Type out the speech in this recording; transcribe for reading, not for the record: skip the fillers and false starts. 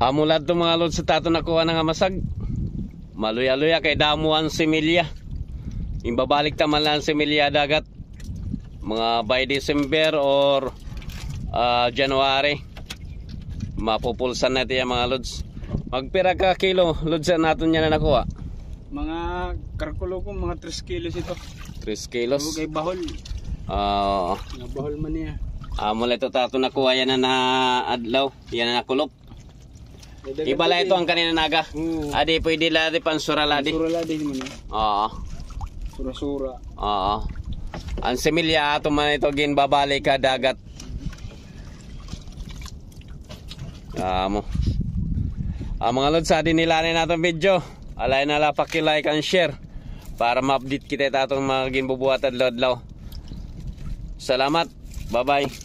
Amulad to mga lods sa tato nakuha na nga masag. Maluya-luya kay damuan similya. Imbabalik taman lang similya dagat. Mga by December or January. Mapupulsan natin yung mga lods. Magpira ka kilo lods natin yan na nakuha. Mga karkulo ko, mga 3 kilos ito. 3 kilos. Kay bahol. Bahol man niya. Mula ito tato nakuha yan na adlaw. Yan na nakulop. Ibala ito ang kanina naga. Adi pwede ladi pansura ladi. Pansura ladi man. Oo. Sura-sura. Oo. Ang similya ato man ito ginbabalik ka dagat. Mo. Mga lods, sa dinilanin natin video. Alay na la paki-like and share para ma-update kita itong mga ginbubuhat at lodlaw. Salamat. Bye-bye.